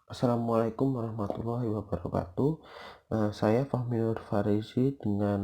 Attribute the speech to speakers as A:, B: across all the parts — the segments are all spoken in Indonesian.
A: Assalamualaikum warahmatullahi wabarakatuh. Saya Fahmi Nur Farisi dengan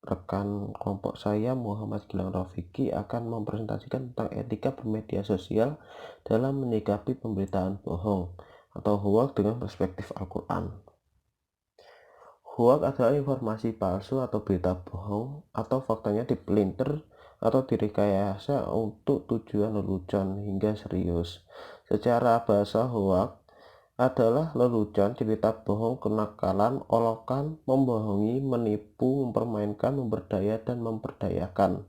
A: rekan kelompok saya Muhammad Gilang Rafiqi akan mempresentasikan tentang etika bermedia sosial dalam menyikapi pemberitaan bohong atau hoax dengan perspektif Al-Quran. Hoax adalah informasi palsu atau berita bohong atau faktanya dipelintir atau direkayasa untuk tujuan lelucon hingga serius. Secara bahasa, hoax adalah lelucon, cerita bohong, kenakalan, olokan, membohongi, menipu, mempermainkan, memperdaya, dan memperdayakan.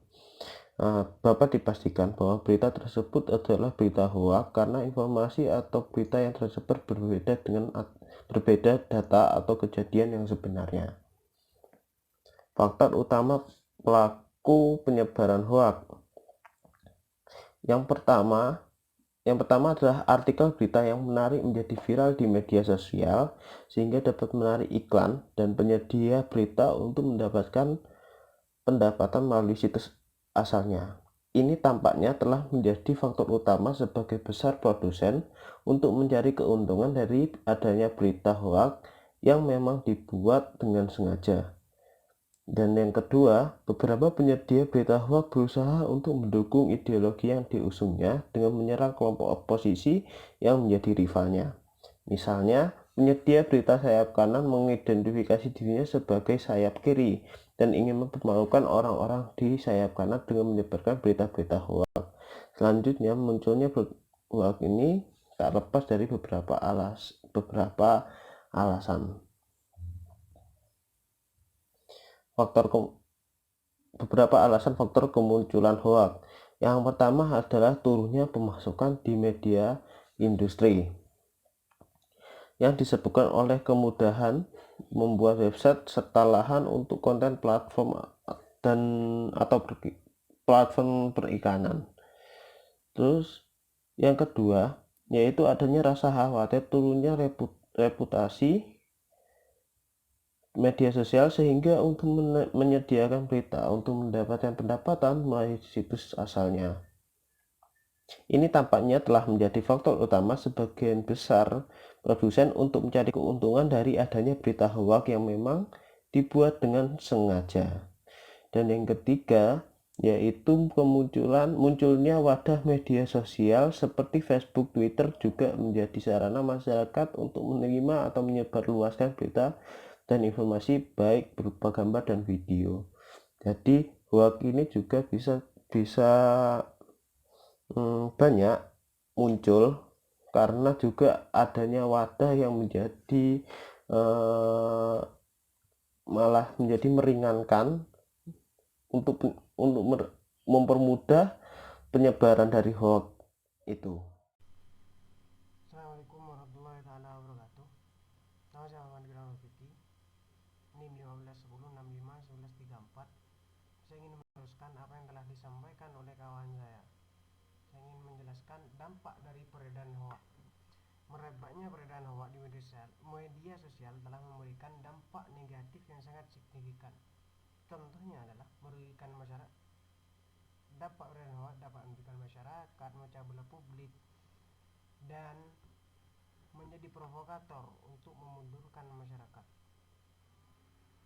A: Dapat dipastikan bahwa berita tersebut adalah berita hoax karena informasi atau berita yang tersebar berbeda data atau kejadian yang sebenarnya. Faktor utama pelaku penyebaran hoax. Yang pertama adalah artikel berita yang menarik menjadi viral di media sosial sehingga dapat menarik iklan dan penyedia berita untuk mendapatkan pendapatan melalui situs asalnya. Ini tampaknya telah menjadi faktor utama sebagai besar produsen untuk mencari keuntungan dari adanya berita hoax yang memang dibuat dengan sengaja. Dan yang kedua, beberapa penyedia berita hoax berusaha untuk mendukung ideologi yang diusungnya dengan menyerang kelompok oposisi yang menjadi rivalnya. Misalnya, penyedia berita sayap kanan mengidentifikasi dirinya sebagai sayap kiri dan ingin mempermalukan orang-orang di sayap kanan dengan menyebarkan berita-berita hoax. Selanjutnya, munculnya hoax ini tak lepas dari beberapa alasan. Beberapa alasan faktor kemunculan hoax. Yang pertama adalah turunnya pemasukan di media industri yang disebabkan oleh kemudahan membuat website serta lahan untuk konten platform atau platform perikanan. Terus yang kedua yaitu adanya rasa khawatir turunnya reputasi media sosial sehingga untuk menyediakan berita untuk mendapatkan pendapatan melalui situs asalnya. Ini tampaknya telah menjadi faktor utama sebagian besar produsen untuk mencari keuntungan dari adanya berita hoax yang memang dibuat dengan sengaja. Dan yang ketiga yaitu munculnya wadah media sosial seperti Facebook, Twitter juga menjadi sarana masyarakat untuk menerima atau menyebarluaskan berita dan informasi baik berupa gambar dan video. Jadi hoax ini juga bisa banyak muncul karena juga adanya wadah yang menjadi malah menjadi meringankan untuk mempermudah penyebaran dari hoax itu.
B: Assalamualaikum warahmatullahi wabarakatuh. Nama saya Muhammad Gilang Rafiki, NIM 1510651134. Saya ingin meneruskan apa yang telah disampaikan oleh kawan saya. Saya ingin menjelaskan dampak dari peredaran hoax. Merebaknya peredaran hoax di media sosial telah memberikan dampak negatif yang sangat signifikan. Contohnya adalah merugikan masyarakat. Dampak peredaran hoax dapat merugikan masyarakat, memecah belah publik, dan menjadi provokator untuk memundurkan masyarakat.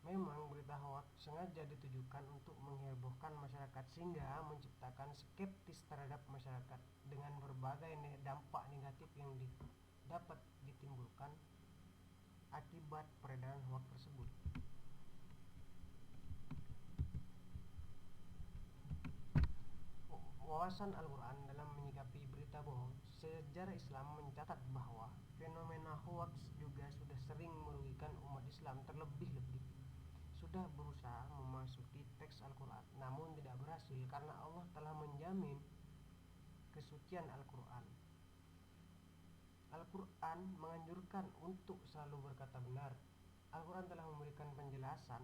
B: Memang berita hoax sengaja ditujukan untuk menghebohkan masyarakat sehingga menciptakan skeptis terhadap masyarakat dengan berbagai dampak negatif yang dapat ditimbulkan akibat peredaran hoax tersebut. Wawasan Al-Quran dalam menyikapi berita bohong. Sejarah Islam mencatat bahwa fenomena hoax juga sudah sering merugikan umat Islam, terlebih-lebih sudah berusaha memasuki teks Al-Quran namun tidak berhasil karena Allah telah menjamin kesucian Al-Quran. Al-Quran menganjurkan untuk selalu berkata benar. Al-Quran telah memberikan penjelasan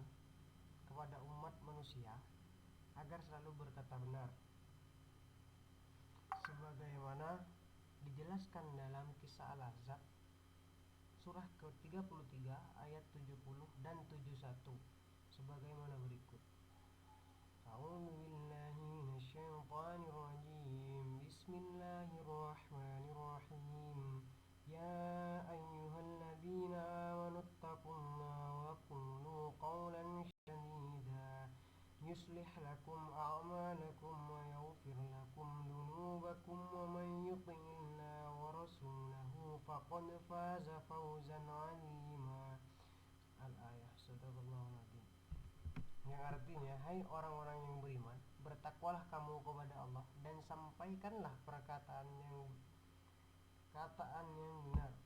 B: kepada umat manusia agar selalu berkata benar, sebagaimana dijelaskan dalam kisah Al-Ahzab surah ke-33 ayat 70 dan 71 sebagaimana berikut. Bismillahirrahmanirrahim. Ya لكم أعمالكم ويغفر لكم ذنوبكم ومن يطع الله ورسوله فقد فاز فوزا عظيما. Al-Ayah. Sadaqallahul Azim. Yang artinya, hai orang-orang yang beriman, bertakwalah kamu kepada Allah dan sampaikanlah perkataan yang benar.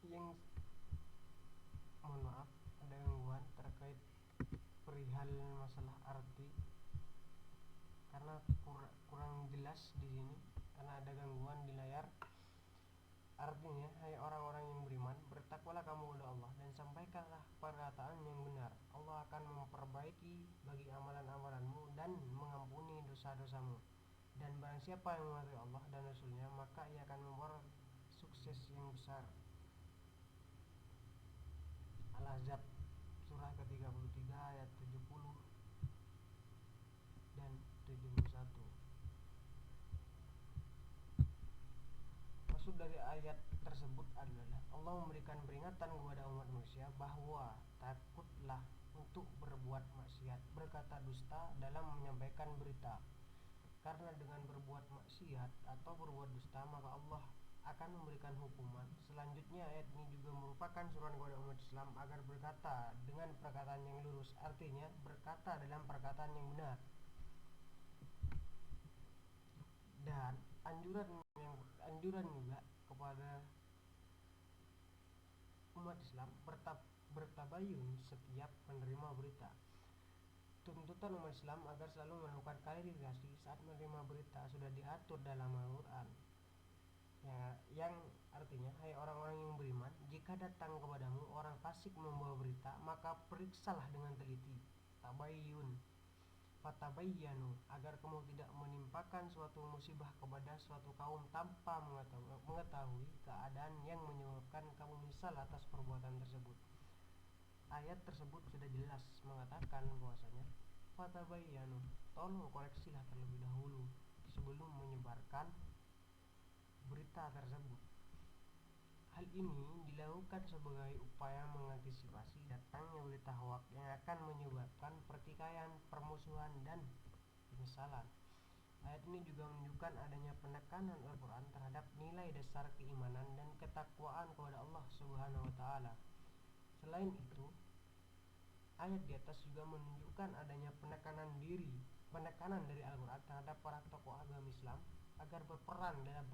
B: Yang mohon maaf, ada gangguan terkait perihal masalah arti karena kurang jelas di sini karena ada gangguan di layar. Artinya, hai orang-orang yang beriman, bertakwalah kamu kepada Allah dan sampaikanlah perkataan yang benar. Allah akan memperbaiki bagi amalan-amalanmu dan mengampuni dosa-dosamu. Dan barang siapa yang mematuhi Allah dan Rasulnya, maka ia akan memperoleh sukses yang besar. Al-Ahzab surah ke-33 ayat 70 dan 71. Maksud dari ayat tersebut adalah Allah memberikan peringatan kepada umat manusia bahwa takutlah untuk berbuat maksiat, berkata dusta dalam menyampaikan berita. Karena dengan berbuat maksiat atau berbuat dusta maka Allah akan memberikan hukuman. Selanjutnya ayat ini juga merupakan suruhan kepada umat Islam agar berkata dengan perkataan yang lurus, artinya berkata dalam perkataan yang benar. Dan anjuran juga kepada umat Islam bertabayun setiap menerima berita. Tuntutan umat Islam agar selalu melakukan klarifikasi saat menerima berita sudah diatur dalam Al-Quran, yang artinya, hai orang-orang yang beriman, jika datang kepadamu orang fasik membawa berita, maka periksalah dengan teliti. Tabayyun, fatabayyanu, agar kamu tidak menimpakan suatu musibah kepada suatu kaum tanpa mengetahui keadaan yang menyebabkan kamu menyesal atas perbuatan tersebut. Ayat tersebut sudah jelas mengatakan bahwasanya fatabayyanu, tolong koreksilah terlebih dahulu sebelum menyebarkan berita tersebut. Hal ini dilakukan sebagai upaya mengantisipasi datangnya berita hoak yang akan menyebabkan pertikaian, permusuhan, dan penyesalan. Ayat ini juga menunjukkan adanya penekanan Al-Quran terhadap nilai dasar keimanan dan ketakwaan kepada Allah Subhanahu wa Ta'ala. Selain itu, ayat di atas juga menunjukkan adanya penekanan dari Al-Quran terhadap para tokoh agama Islam agar berperan dalam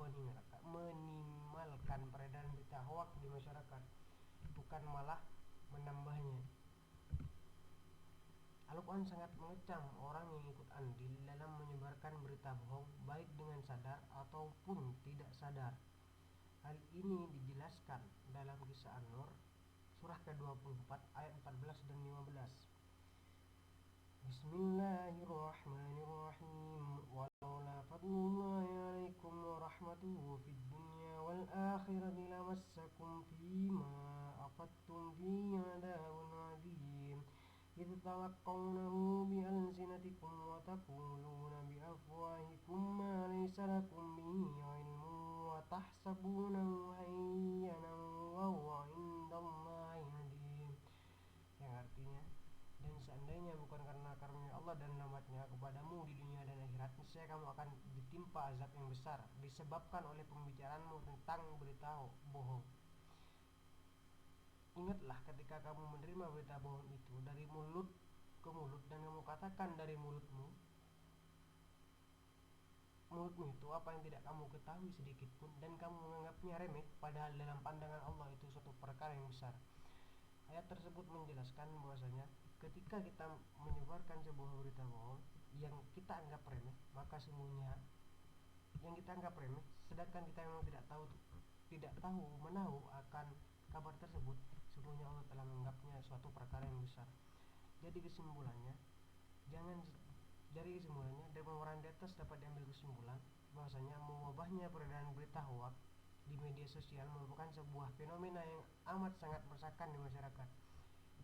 B: minimalkan peredaran berita hoak di masyarakat, bukan malah menambahnya. Al-Quran sangat mengecam orang yang ikut andil dalam menyebarkan berita bohong, baik dengan sadar ataupun tidak sadar. Hal ini dijelaskan dalam kisah An-Nur surah ke-24 ayat 14 dan 15. Bismillahirrahmanirrahim. Walaula fadlullahi 'alaikum wa rahmatuhu fid dunya wal akhirati lamassakum fima aqadtum fihi 'adzabun 'adzim. إذ تلقونه بألسنتكم وتقولون بأفواهكم ما ليس لكم به علم وتحسبونه هينا وهو عند الله عظيم. Yang artinya, dan seandainya bukan karena karunia Allah dan rahmatnya kepadamu di dunia dan akhirat, niscaya kamu akan ditimpa azab yang besar disebabkan oleh pembicaraanmu tentang berita bohong. Ingatlah ketika kamu menerima berita bohong itu dari mulut ke mulut dan kamu katakan dari mulutmu itu apa yang tidak kamu ketahui sedikit pun dan kamu menganggapnya remeh, padahal dalam pandangan Allah itu suatu perkara yang besar. Ayat tersebut menjelaskan bahwasanya ketika kita menyebarkan sebuah berita bohong yang kita anggap remeh, maka sungguhnya yang kita anggap remeh, sedangkan kita memang tidak tahu menahu akan kabar tersebut, sungguhnya Allah telah menganggapnya suatu perkara yang besar. Jadi kesimpulannya, dari pemaparan di atas dapat diambil kesimpulan bahwasanya mewabahnya peredaran berita hoak di media sosial merupakan sebuah fenomena yang amat sangat meresahkan di masyarakat.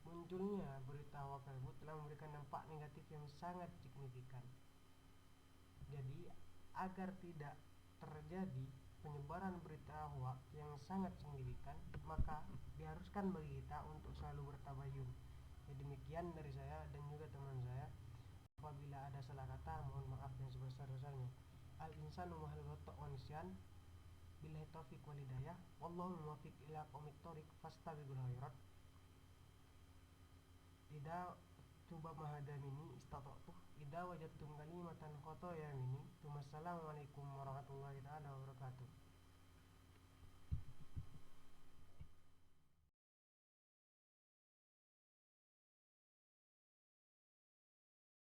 B: Munculnya berita hoak tersebut telah memberikan dampak negatif yang sangat signifikan. Jadi agar tidak terjadi penyebaran berita hoak yang sangat signifikan, maka diharuskan bagi kita untuk selalu bertabayun. Ya, demikian dari saya dan juga teman saya. Apabila ada salah kata, mohon maaf yang sebesar-besarnya. Al insanu mahal khotok wa nisyan. Billahi taufiq wal hidayah. Wallahu muwaffiq ila aqwamit thoriq fastabiqul khairat. Ida coba mahadamini istata'tuh. Ida wajadtum kalimatan khotoya mini. Assalamualaikum warahmatullahi taala wabarakatuh.